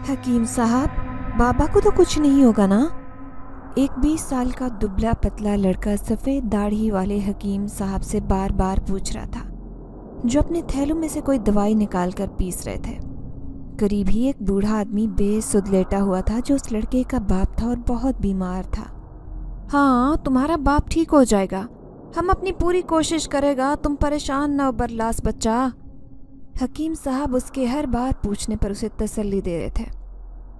حکیم صاحب، بابا کو تو کچھ نہیں ہوگا نا؟ ایک 20 سال کا دبلا پتلا لڑکا سفید داڑھی والے حکیم صاحب سے بار بار پوچھ رہا تھا، جو اپنے تھیلوں میں سے کوئی دوائی نکال کر پیس رہے تھے۔ قریب ہی ایک بوڑھا آدمی بے سدھ لیٹا ہوا تھا، جو اس لڑکے کا باپ تھا اور بہت بیمار تھا۔ ہاں، تمہارا باپ ٹھیک ہو جائے گا، ہم اپنی پوری کوشش کرے گا، تم پریشان نہ ہو برلاس بچہ۔ حکیم صاحب اس کے ہر بار پوچھنے پر اسے تسلی دے رہے تھے،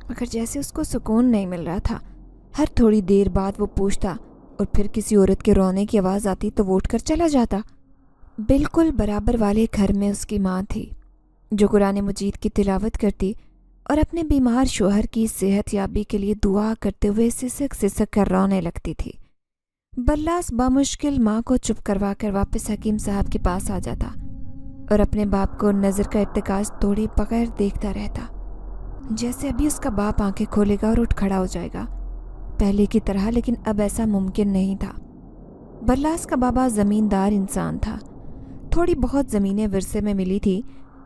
مگر جیسے اس کو سکون نہیں مل رہا تھا۔ ہر تھوڑی دیر بعد وہ پوچھتا اور پھر کسی عورت کے رونے کی آواز آتی تو وہ اٹھ کر چلا جاتا۔ بالکل برابر والے گھر میں اس کی ماں تھی، جو قرآن مجید کی تلاوت کرتی اور اپنے بیمار شوہر کی صحت یابی کے لیے دعا کرتے ہوئے سسک سسک کر رونے لگتی تھی۔ برلاس بامشکل ماں کو چپ کروا کر واپس حکیم صاحب کے پاس آ جاتا اور اپنے باپ کو نظر کا ارتکاز توڑے بغیر دیکھتا رہتا، جیسے ابھی اس کا باپ آنکھیں کھولے گا اور اٹھ کھڑا ہو جائے گا پہلے کی طرح، لیکن اب ایسا ممکن نہیں تھا۔ برلاس کا بابا زمیندار انسان تھا۔ تھوڑی بہت زمینیں ورثے میں ملی تھی،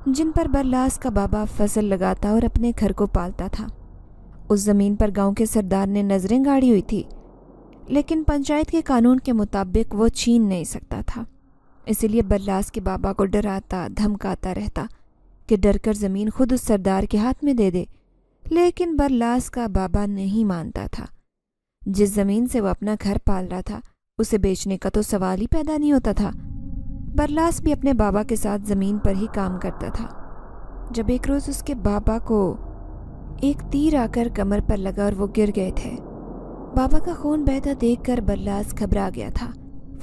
جن پر برلاس کا بابا فصل لگاتا اور اپنے گھر کو پالتا تھا۔ اس زمین پر گاؤں کے سردار نے نظریں گاڑی ہوئی تھی، لیکن پنچایت کے قانون کے مطابق وہ چھین نہیں سکتا تھا۔ اسی لیے برلاس کے بابا کو ڈراتا دھمکاتا رہتا کہ ڈر کر زمین خود اس سردار کے ہاتھ میں دے دے، لیکن برلاس کا بابا نہیں مانتا تھا۔ جس زمین سے وہ اپنا گھر پال رہا تھا، اسے بیچنے کا تو سوال ہی پیدا نہیں ہوتا تھا۔ برلاس بھی اپنے بابا کے ساتھ زمین پر ہی کام کرتا تھا، جب ایک روز اس کے بابا کو ایک تیر آ کر کمر پر لگا اور وہ گر گئے تھے۔ بابا کا خون بہتا دیکھ کر برلاس گھبرا گیا تھا،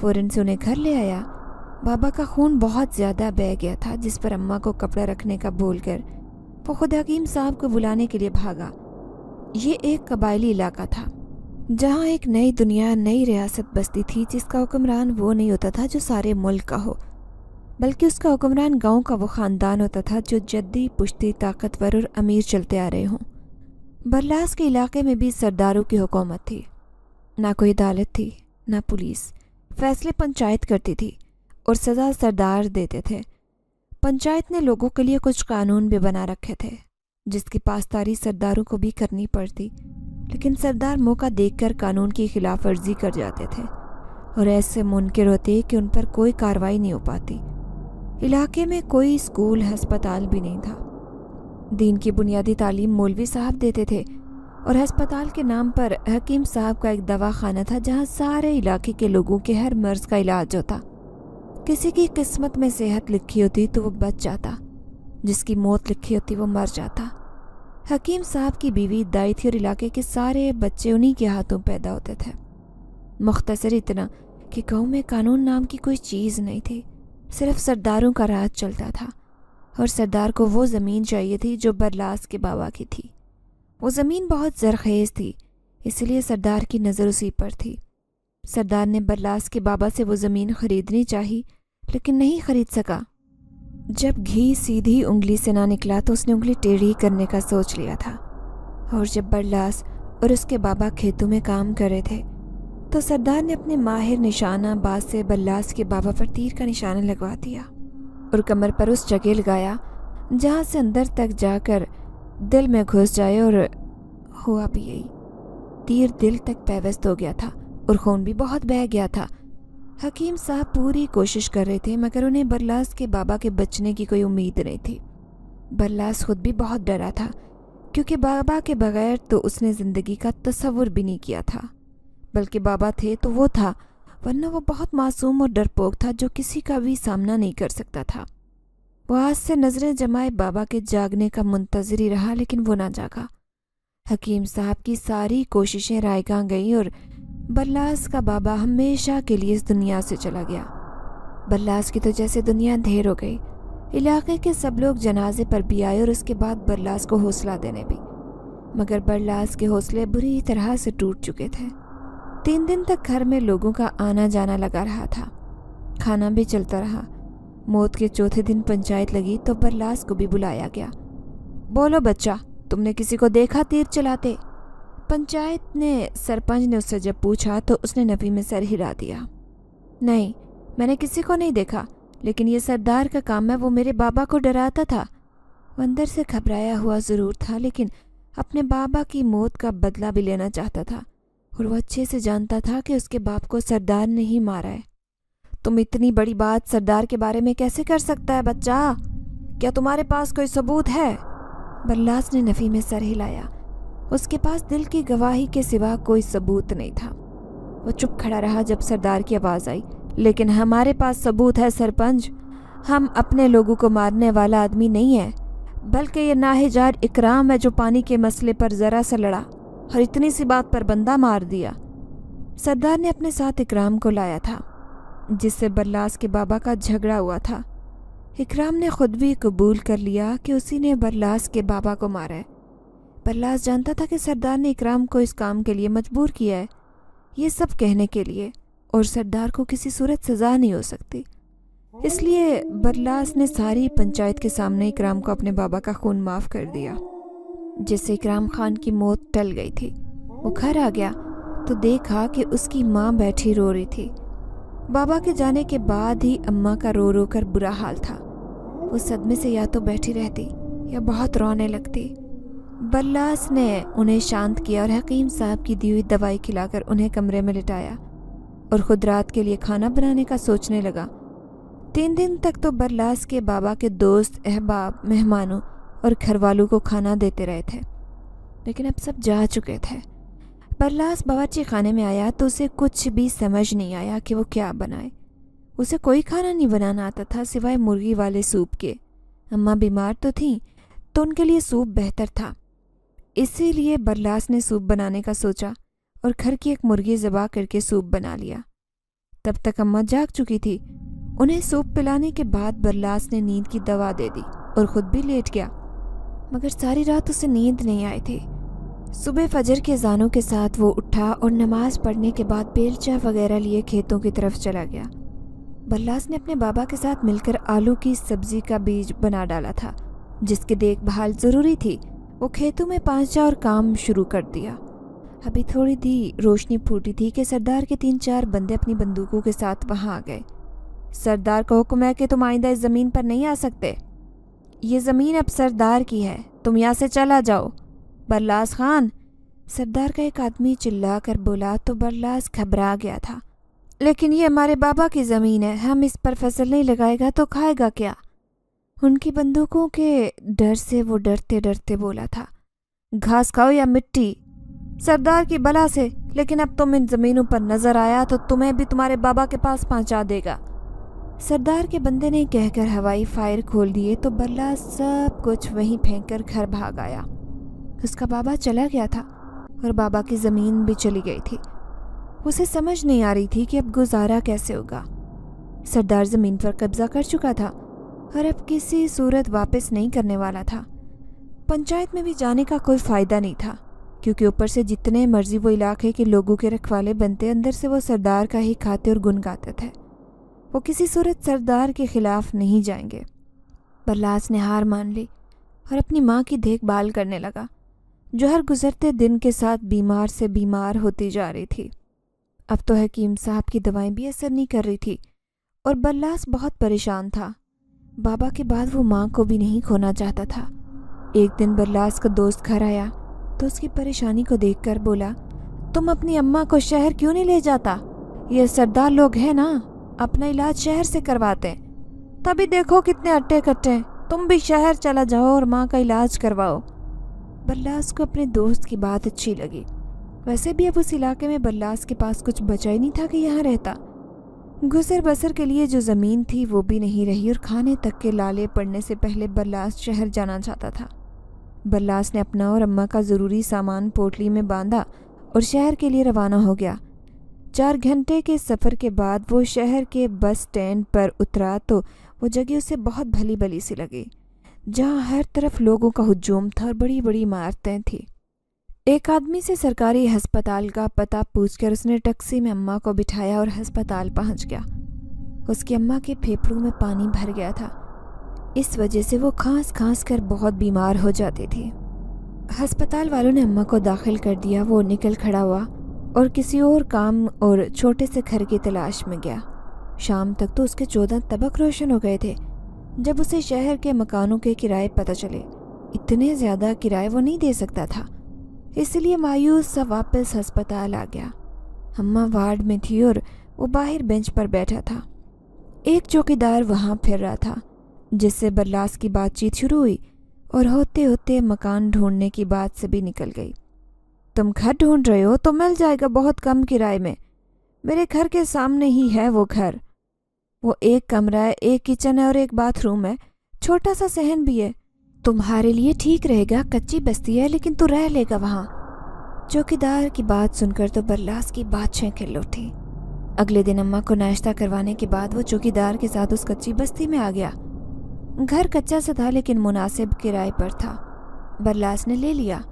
فوراً سے انہیں گھر لے آیا۔ بابا کا خون بہت زیادہ بہہ گیا تھا، جس پر اماں کو کپڑا رکھنے کا بھول کر وہ خود حکیم صاحب کو بلانے کے لیے بھاگا۔ یہ ایک قبائلی علاقہ تھا، جہاں ایک نئی دنیا، نئی ریاست بستی تھی، جس کا حکمران وہ نہیں ہوتا تھا جو سارے ملک کا ہو، بلکہ اس کا حکمران گاؤں کا وہ خاندان ہوتا تھا جو جدی پشتی طاقتور اور امیر چلتے آ رہے ہوں۔ برلاس کے علاقے میں بھی سرداروں کی حکومت تھی، نہ کوئی عدالت تھی نہ پولیس، فیصلے پنچایت کرتی تھی اور سزا سردار دیتے تھے۔ پنچایت نے لوگوں کے لیے کچھ قانون بھی بنا رکھے تھے، جس کی پاسداری سرداروں کو بھی کرنی پڑتی، لیکن سردار موقع دیکھ کر قانون کی خلاف ورزی کر جاتے تھے اور ایسے منکر ہوتے کہ ان پر کوئی کارروائی نہیں ہو پاتی۔ علاقے میں کوئی اسکول، ہسپتال بھی نہیں تھا۔ دین کی بنیادی تعلیم مولوی صاحب دیتے تھے، اور ہسپتال کے نام پر حکیم صاحب کا ایک دوا خانہ تھا، جہاں سارے علاقے کے لوگوں کے ہر مرض کا علاج ہوتا۔ کسی کی قسمت میں صحت لکھی ہوتی تو وہ بچ جاتا، جس کی موت لکھی ہوتی وہ مر جاتا۔ حکیم صاحب کی بیوی دائی تھی اور علاقے کے سارے بچے انہی کے ہاتھوں پیدا ہوتے تھے۔ مختصر اتنا کہ گاؤں میں قانون نام کی کوئی چیز نہیں تھی، صرف سرداروں کا راج چلتا تھا، اور سردار کو وہ زمین چاہیے تھی جو برلاس کے بابا کی تھی۔ وہ زمین بہت زرخیز تھی، اس لیے سردار کی نظر اسی پر تھی۔ سردار نے برلاس کے بابا سے وہ زمین خریدنی چاہی، لیکن نہیں خرید سکا۔ جب گھی سیدھی انگلی سے نہ نکلا تو اس نے انگلی ٹیڑھی کرنے کا سوچ لیا تھا، اور جب برلاس اور اس کے بابا کھیتوں میں کام کر رہے تھے تو سردار نے اپنے ماہر نشانہ باز سے برلاس کے بابا پر تیر کا نشانہ لگوا دیا اور کمر پر اس جگہ لگایا جہاں سے اندر تک جا کر دل میں گھس جائے، اور ہوا بھی یہی۔ تیر دل تک پیوست ہو گیا تھا اور خون بھی بہت بہہ گیا تھا۔ حکیم صاحب پوری کوشش کر رہے تھے، مگر انہیں برلاس کے بابا کے بچنے کی کوئی امید نہیں تھی۔ برلاس خود بھی بہت ڈرا تھا، کیونکہ بابا کے بغیر تو اس نے زندگی کا تصور بھی نہیں کیا تھا، بلکہ بابا تھے تو وہ تھا، ورنہ وہ بہت معصوم اور ڈرپوک تھا جو کسی کا بھی سامنا نہیں کر سکتا تھا۔ وہ آج سے نظریں جمائے بابا کے جاگنے کا منتظر ہی رہا، لیکن وہ نہ جاگا۔ حکیم صاحب کی ساری کوششیں رائیگاں گئیں اور برلاس کا بابا ہمیشہ کے لیے اس دنیا سے چلا گیا۔ برلاس کی تو جیسے دنیا اندھیر ہو گئی۔ علاقے کے سب لوگ جنازے پر بھی آئے اور اس کے بعد برلاس کو حوصلہ دینے بھی، مگر برلاس کے حوصلے بری طرح سے ٹوٹ چکے تھے۔ 3 دن تک گھر میں لوگوں کا آنا جانا لگا رہا تھا، کھانا بھی چلتا رہا۔ موت کے چوتھے دن پنچایت لگی تو برلاس کو بھی بلایا گیا۔ بولو بچہ، تم نے کسی کو دیکھا تیر چلاتے؟ پنچایت نے سرپنچ نے اس سے جب پوچھا تو اس نے نفی میں سر ہلا دیا۔ نہیں، میں نے کسی کو نہیں دیکھا، لیکن یہ سردار کا کام ہے، وہ میرے بابا کو ڈراتا تھا۔ وہ اندر سے گھبرایا ہوا ضرور تھا، لیکن اپنے بابا کی موت کا بدلہ بھی لینا چاہتا تھا، اور وہ اچھے سے جانتا تھا کہ اس کے باپ کو سردار نے ہی مارا ہے۔ تم اتنی بڑی بات سردار کے بارے میں کیسے کر سکتا ہے بچہ؟ کیا تمہارے پاس کوئی ثبوت ہے؟ برلاس نے نفی میں سر ہلایا۔ اس کے پاس دل کی گواہی کے سوا کوئی ثبوت نہیں تھا۔ وہ چپ کھڑا رہا جب سردار کی آواز آئی، لیکن ہمارے پاس ثبوت ہے سرپنچ۔ ہم اپنے لوگوں کو مارنے والا آدمی نہیں ہے، بلکہ یہ ناہجار اکرام ہے جو پانی کے مسئلے پر ذرا سا لڑا اور اتنی سی بات پر بندہ مار دیا۔ سردار نے اپنے ساتھ اکرام کو لایا تھا، جس سے برلاس کے بابا کا جھگڑا ہوا تھا۔ اکرام نے خود بھی قبول کر لیا کہ اسی نے برلاس کے بابا کو مارا ہے۔ برلاس جانتا تھا کہ سردار نے اکرام کو اس کام کے لیے مجبور کیا ہے، یہ سب کہنے کے لیے، اور سردار کو کسی صورت سزا نہیں ہو سکتی۔ اس لیے برلاس نے ساری پنچایت کے سامنے اکرام کو اپنے بابا کا خون معاف کر دیا، جس سے اکرام خان کی موت ٹل گئی تھی۔ وہ گھر آ گیا تو دیکھا کہ اس کی ماں بیٹھی رو رہی تھی۔ بابا کے جانے کے بعد ہی اماں کا رو رو کر برا حال تھا۔ وہ صدمے سے یا تو بیٹھی رہتی یا بہت رونے لگتی۔ برلاس نے انہیں شانت کیا اور حکیم صاحب کی دی ہوئی دوائی کھلا کر انہیں کمرے میں لٹایا اور خود رات کے لیے کھانا بنانے کا سوچنے لگا۔ 3 دن تک تو برلاس کے بابا کے دوست، احباب، مہمانوں اور گھر والوں کو کھانا دیتے رہے تھے، لیکن اب سب جا چکے تھے۔ برلاس باورچی خانے میں آیا تو اسے کچھ بھی سمجھ نہیں آیا کہ وہ کیا بنائے۔ اسے کوئی کھانا نہیں بنانا آتا تھا سوائے مرغی والے سوپ کے۔ اماں بیمار تو تھیں تو ان کے لیے سوپ بہتر تھا، اسی لیے برلاس نے سوپ بنانے کا سوچا اور گھر کی ایک مرغی ذبح کر کے سوپ بنا لیا۔ تب تک اماں جاگ چکی تھی۔ انہیں سوپ پلانے کے بعد برلاس نے نیند کی دوا دے دی اور خود بھی لیٹ گیا، مگر ساری رات اسے نیند نہیں آئی تھی۔ صبح فجر کے اذانوں کے ساتھ وہ اٹھا اور نماز پڑھنے کے بعد بیلچہ وغیرہ لیے کھیتوں کی طرف چلا گیا۔ برلاس نے اپنے بابا کے ساتھ مل کر آلو کی سبزی کا بیج بنا ڈالا تھا، جس کی دیکھ بھال ضروری تھی۔ وہ کھیتوں میں پہنچا اور کام شروع کر دیا۔ ابھی تھوڑی دی روشنی پھوٹی تھی کہ سردار کے 3-4 بندے اپنی بندوقوں کے ساتھ وہاں آ گئے۔ سردار کا حکم ہے کہ تم آئندہ اس زمین پر نہیں آ سکتے، یہ زمین اب سردار کی ہے، تم یہاں سے چلا جاؤ۔ برلاس خان، سردار کا ایک آدمی چلا کر بولا تو برلاس گھبرا گیا تھا۔ لیکن یہ ہمارے بابا کی زمین ہے، ہم اس پر فصل نہیں لگائے گا تو کھائے گا کیا؟ ان کی بندوقوں کے ڈر سے وہ ڈرتے ڈرتے بولا تھا، گھاس کھاؤ یا مٹی، سردار کی بلا سے، لیکن اب تم ان زمینوں پر نظر آیا تو تمہیں بھی تمہارے بابا کے پاس پہنچا دے گا۔ سردار کے بندے نے کہہ کر ہوائی فائر کھول دیے تو برلاس سب کچھ وہیں پھینک کر گھر بھاگ آیا۔ اس کا بابا چلا گیا تھا اور بابا کی زمین بھی چلی گئی تھی۔ اسے سمجھ نہیں آ رہی تھی کہ اب گزارا کیسے ہوگا۔ سردار زمین پر قبضہ کر چکا تھا اور اب کسی صورت واپس نہیں کرنے والا تھا۔ پنچایت میں بھی جانے کا کوئی فائدہ نہیں تھا، کیونکہ اوپر سے جتنے مرضی وہ علاقے کے لوگوں کے رکھوالے بنتے، اندر سے وہ سردار کا ہی کھاتے اور گن گاتے تھے۔ وہ کسی صورت سردار کے خلاف نہیں جائیں گے۔ برلاس نے ہار مان لی اور اپنی ماں کی دیکھ بھال کرنے لگا، جو ہر گزرتے دن کے ساتھ بیمار سے بیمار ہوتی جا رہی تھی۔ اب تو حکیم صاحب کی دوائیں بھی اثر نہیں کر رہی تھی اور برلاس بہت پریشان تھا۔ بابا کے بعد وہ ماں کو بھی نہیں کھونا چاہتا تھا۔ ایک دن برلاس کا دوست گھر آیا تو اس کی پریشانی کو دیکھ کر بولا، تم اپنی اماں کو شہر کیوں نہیں لے جاتا؟ یہ سردار لوگ ہیں نا، اپنا علاج شہر سے کرواتے ہیں، تبھی دیکھو کتنے اٹے کٹے ہیں، تم بھی شہر چلا جاؤ اور ماں کا علاج کرواؤ۔ برلاس کو اپنے دوست کی بات اچھی لگی۔ ویسے بھی اب اس علاقے میں برلاس کے پاس کچھ بچا ہی نہیں تھا کہ یہاں رہتا۔ گزر بسر کے لیے جو زمین تھی وہ بھی نہیں رہی اور کھانے تک کے لالے پڑنے سے پہلے برلاس شہر جانا چاہتا تھا۔ برلاس نے اپنا اور اماں کا ضروری سامان پوٹلی میں باندھا اور شہر کے لیے روانہ ہو گیا۔ 4 گھنٹے کے سفر کے بعد وہ شہر کے بس اسٹینڈ پر اترا تو وہ جگہ اسے بہت بھلی بھلی سی لگی، جہاں ہر طرف لوگوں کا ہجوم تھا اور بڑی بڑی عمارتیں تھیں۔ ایک آدمی سے سرکاری ہسپتال کا پتہ پوچھ کر اس نے ٹیکسی میں اماں کو بٹھایا اور ہسپتال پہنچ گیا۔ اس کی اماں کے پھیپھڑوں میں پانی بھر گیا تھا، اس وجہ سے وہ کھانس کھانس کر بہت بیمار ہو جاتی تھی۔ ہسپتال والوں نے اماں کو داخل کر دیا۔ وہ نکل کھڑا ہوا اور کسی اور کام اور چھوٹے سے گھر کی تلاش میں گیا۔ شام تک تو اس کے 14 طبق روشن ہو گئے تھے۔ جب اسے شہر کے مکانوں کے کرائے پتہ چلے इतने ज़्यादा किराए वो नहीं दे सकता था, इसलिए मायूस सा वापस अस्पताल आ गया। अम्मा वार्ड में थी और वो बाहर बेंच पर बैठा था। एक चौकीदार वहाँ फिर रहा था, जिससे बरलास की बातचीत शुरू हुई और होते होते मकान ढूंढने की बात से भी निकल गई। तुम घर ढूंढ रहे हो तो मिल जाएगा बहुत कम किराए में। मेरे घर के सामने ही है वो घर। वो एक कमरा है, एक किचन है और एक बाथरूम है, छोटा सा सहन भी है। तुम्हारे लिए ठीक रहेगा, कच्ची बस्ती है लेकिन तू रह लेगा वहाँ। चौकीदार की बात सुनकर तो बरलास की बादशाह खिल उठी। अगले दिन अम्मा को नाश्ता करवाने के बाद वो चौकीदार के साथ उस कच्ची बस्ती में आ गया। घर कच्चा सा था लेकिन मुनासिब किराए पर था। बरलास ने ले लिया।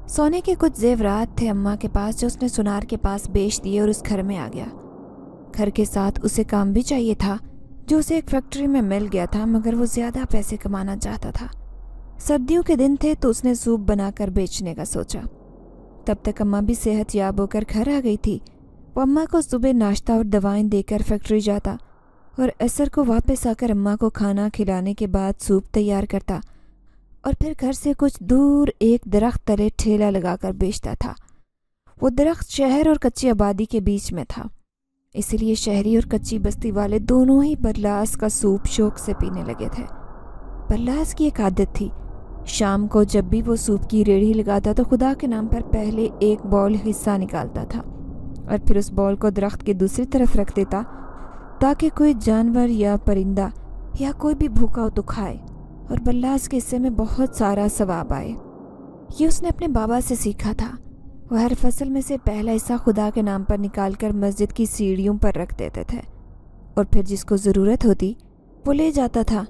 सोने के कुछ जेवरात थे अम्मा के पास, जो उसने सुनार के पास बेच दिए और उस घर में आ गया। घर के साथ उसे काम भी चाहिए था, जो उसे एक फैक्ट्री में मिल गया था, मगर वो ज़्यादा पैसे कमाना चाहता था। सर्दियों के दिन थे तो उसने सूप बनाकर बेचने का सोचा। तब तक अम्मा भी सेहतयाब होकर घर आ गई थी। वो अम्मा को सुबह नाश्ता और दवाएं देकर फैक्ट्री जाता और असर को वापस आकर अम्मा को खाना खिलाने के बाद सूप तैयार करता और फिर घर से कुछ दूर एक दरख्त तले ठेला लगाकर बेचता था। वो दरख्त शहर और कच्ची आबादी के बीच में था, इसलिए शहरी और कच्ची बस्ती वाले दोनों ही बरलास का सूप शौक से पीने लगे थे। बरलास की एक आदत थी, शाम को जब भी वो सूप की रेहड़ी लगाता तो खुदा के नाम पर पहले एक बॉल हिस्सा निकालता था और फिर उस बॉल को दरख्त की दूसरी तरफ रख देता, ताकि कोई जानवर या परिंदा या कोई भी भूखा हो तो खाए और बरलास के हिस्से में बहुत सारा सवाब आए। ये उसने अपने बाबा से सीखा था। वो हर फसल में से पहला हिस्सा खुदा के नाम पर निकालकर मस्जिद की सीढ़ियों पर रख देते थे और फिर जिसको ज़रूरत होती वो ले जाता था।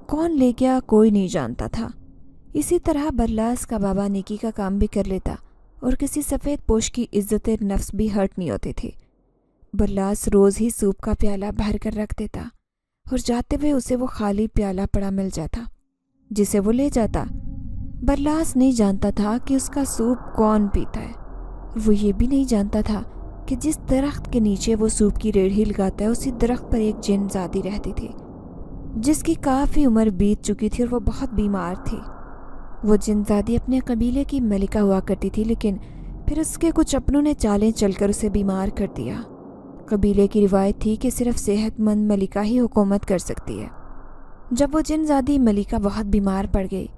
कौन ले गया कोई नहीं जानता था। इसी तरह बरलास का बाबा नेकी का काम भी कर लेता और किसी सफ़ेद पोश की इज्जत नफ्स भी हर्ट नहीं होती थी। बरलास रोज़ ही सूप का प्याला भर कर रख देता और जाते हुए उसे वो खाली प्याला पड़ा मिल जाता, जिसे वो ले जाता। बरलास नहीं जानता था कि उसका सूप कौन पीता है। वो ये भी नहीं जानता था कि जिस दरख्त के नीचे वो सूप की रेहड़ी लगाता है, उसी दरख्त पर एक जिनज़ादी रहती थी, जिसकी काफ़ी उम्र बीत चुकी थी और वो बहुत बीमार थी। वो जिनज़ादी अपने कबीले की मलिका हुआ करती थी, लेकिन फिर उसके कुछ अपनों ने चालें चलकर उसे बीमार कर दिया। कबीले की रिवायत थी कि सिर्फ सेहतमंद मलिका ही हुकूमत कर सकती है। जब वो जिनज़ादी मलिका बहुत बीमार पड़ गई,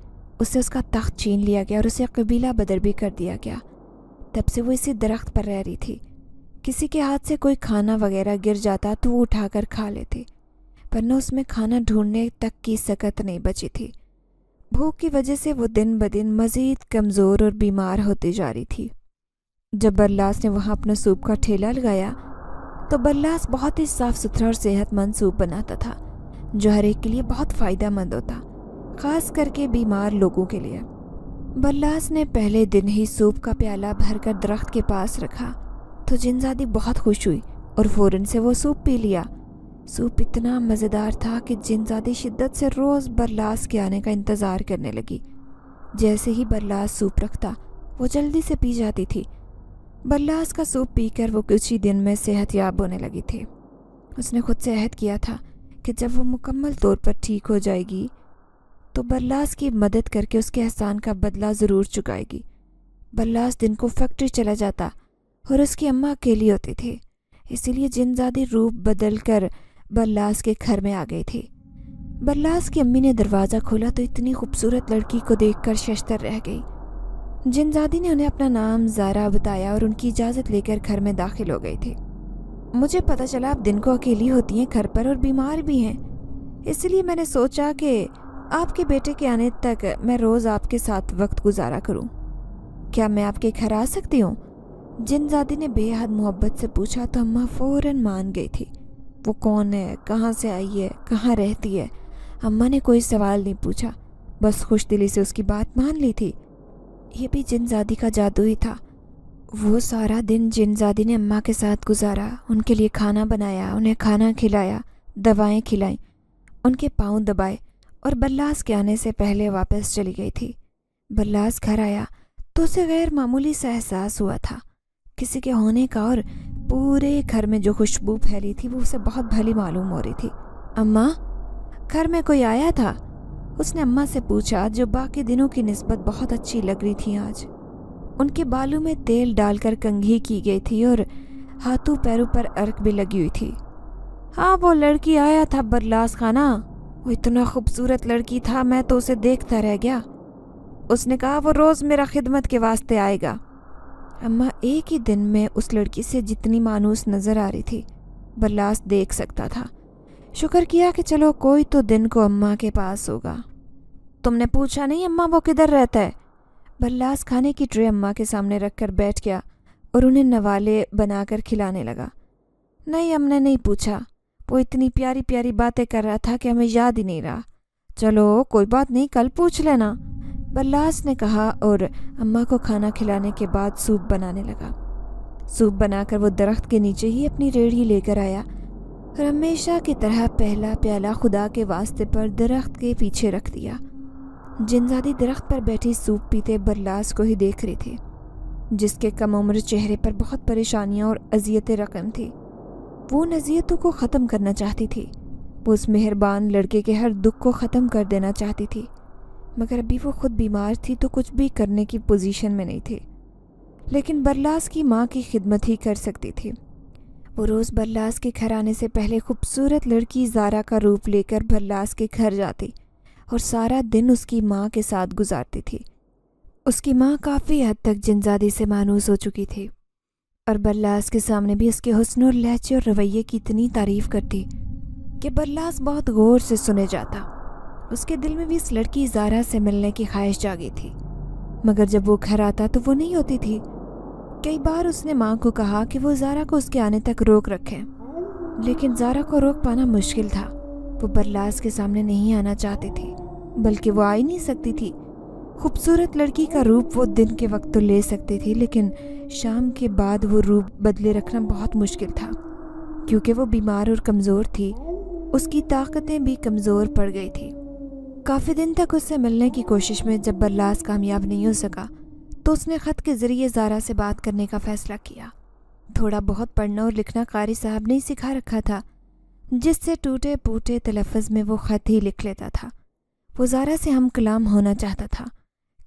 उससे उसका तख्त छीन लिया गया और उसे कबीला बदर भी कर दिया गया। तब से वो इसी दरख्त पर रह रही थी। किसी के हाथ से कोई खाना वगैरह गिर जाता तो वो उठाकर खा लेती, वरना उसमें खाना ढूंढने तक की सकत नहीं बची थी। भूख की वजह से वो दिन ब दिन मज़ीद कमज़ोर और बीमार होती जा रही थी। जब बरलास ने वहाँ अपना सूप का ठेला लगाया तो बरलास बहुत ही साफ़ सुथरा और सेहतमंद सूप बनाता था, जो हर एक के लिए बहुत फ़ायदा मंद होता, ख़ास करके बीमार लोगों के लिए। बरलास ने पहले दिन ही सूप का प्याला भरकर दरख्त के पास रखा तो जिनज़ादी बहुत खुश हुई और फ़ौरन से वो सूप पी लिया। सूप इतना मज़ेदार था कि जिनज़ादी शिद्दत से रोज़ बरलास के आने का इंतज़ार करने लगी। जैसे ही बरलास सूप रखता वो जल्दी से पी जाती थी। बरलास का सूप पीकर वो कुछ ही दिन में सेहतयाब होने लगी थी। उसने खुद से अहद किया था कि जब वो मुकम्मल तौर पर ठीक हो जाएगी तो बरलास की मदद करके उसके एहसान का बदला ज़रूर चुकाएगी। बरलास दिन को फैक्ट्री चला जाता और उसकी अम्मा अकेली होती थी, इसीलिए जिनज़ादी रूप बदल कर बरलास के घर में आ गई थी। बरलास की अम्मी ने दरवाज़ा खोला तो इतनी खूबसूरत लड़की को देखकर शशतर रह गई। जिनज़ादी ने उन्हें अपना नाम ज़ारा बताया और उनकी इजाज़त लेकर घर में दाखिल हो गई थी। मुझे पता चला आप दिन को अकेली होती हैं घर पर और बीमार भी हैं, इसलिए मैंने सोचा कि आपके बेटे के आने तक मैं रोज़ आपके साथ वक्त गुजारा करूं। क्या मैं आपके घर आ सकती हूं? जिनज़ादी ने बेहद मोहब्बत से पूछा तो अम्मा फ़ौरन मान गई थी। वो कौन है, कहाँ से आई है, कहाँ रहती है? अम्मा ने कोई सवाल नहीं पूछा, बस खुश दिली से उसकी बात मान ली थी। ये भी जिनज़ादी का जादू ही था। वो सारा दिन जिनज़ादी ने अम्मा के साथ गुजारा, उनके लिए खाना बनाया, उन्हें खाना खिलाया, दवाएं खिलाई, उनके पाँव दबाए और बरलास के आने से पहले वापस चली गई थी। बरलास घर आया तो उसे गैर मामूली सा एहसास हुआ था, किसी के होने का, और पूरे घर में जो खुशबू फैली थी वो उसे बहुत भली मालूम हो रही थी। अम्मा, घर में कोई आया था? उसने अम्मा से पूछा, जो बाकी दिनों की निस्बत बहुत अच्छी लग रही थी आज। उनके बालों में तेल डालकर कंघी की गई थी और हाथों पैरों पर अर्क भी लगी हुई थी। हाँ, वो लड़की आया था बरलास खाना, वो इतना खूबसूरत लड़की था, मैं तो उसे देखता रह गया। उसने कहा वो रोज़ मेरा खिदमत के वास्ते आएगा। अम्मा एक ही दिन में उस लड़की से जितनी मानूस नज़र आ रही थी, बरलास देख सकता था। शुक्र किया कि चलो कोई तो दिन को अम्मा के पास होगा। तुमने पूछा नहीं अम्मा वो किधर रहता है? बरलास खाने की ट्रे अम्मा के सामने रखकर बैठ गया और उन्हें नवाले बनाकर खिलाने लगा। नहीं, हमने नहीं पूछा, वो इतनी प्यारी प्यारी बातें कर रहा था कि हमें याद ही नहीं रहा। चलो कोई बात नहीं, कल पूछ लेना, बरलास ने कहा और अम्मा को खाना खिलाने के बाद सूप बनाने लगा। सूप बनाकर वो दरख्त के नीचे ही अपनी रेड़ी लेकर आया और हमेशा की तरह पहला प्याला खुदा के वास्ते पर दरख्त के पीछे रख दिया। जिनजादी दरख्त पर बैठी सूप पीते बरलास को ही देख रही थी, जिसके कम उम्र चेहरे पर बहुत परेशानियां और अजियतें रकम थी। वो उन अजियतों को ख़त्म करना चाहती थी। वो उस मेहरबान लड़के के हर दुख को ख़त्म कर देना चाहती थी, मगर अभी वो खुद बीमार थी तो कुछ भी करने की पोजीशन में नहीं थी। लेकिन बरलास की माँ की खिदमत ही कर सकती थी। वो रोज़ बरलास के घर आने से पहले खूबसूरत लड़की ज़ारा का रूप लेकर बरलास के घर जाती और सारा दिन उसकी माँ के साथ गुजारती थी। उसकी माँ काफ़ी हद तक जिनजादी से मानूस हो चुकी थी और बरलास के सामने भी उसके हुस्न और लहजे और रवैये की इतनी तारीफ़ करती कि बरलास बहुत गौर से सुने जाता। उसके दिल में भी इस लड़की ज़ारा से मिलने की ख्वाहिश जागी थी, मगर जब वो घर आता तो वो नहीं होती थी। कई बार उसने माँ को कहा कि वो ज़ारा को उसके आने तक रोक रखें, लेकिन ज़ारा को रोक पाना मुश्किल था। वो बरलास के सामने नहीं आना चाहती थी, बल्कि वो आ ही नहीं सकती थी। खूबसूरत लड़की का रूप वो दिन के वक्त तो ले सकती थी, लेकिन शाम के बाद वो रूप बदले रखना बहुत मुश्किल था, क्योंकि वो बीमार और कमज़ोर थी। उसकी ताकतें भी कमज़ोर पड़ गई थी। काफ़ी दिन तक उससे मिलने की कोशिश में जब बरलास कामयाब नहीं हो सका तो उसने ख़त के ज़रिए ज़ारा से बात करने का फ़ैसला किया। थोड़ा बहुत पढ़ना और लिखना कारी साहब ने ही सिखा रखा था, जिससे टूटे फूटे तलफ़्फ़ुज़ में वो ख़त ही लिख लेता था। वो ज़ारा से हम कलाम होना चाहता था,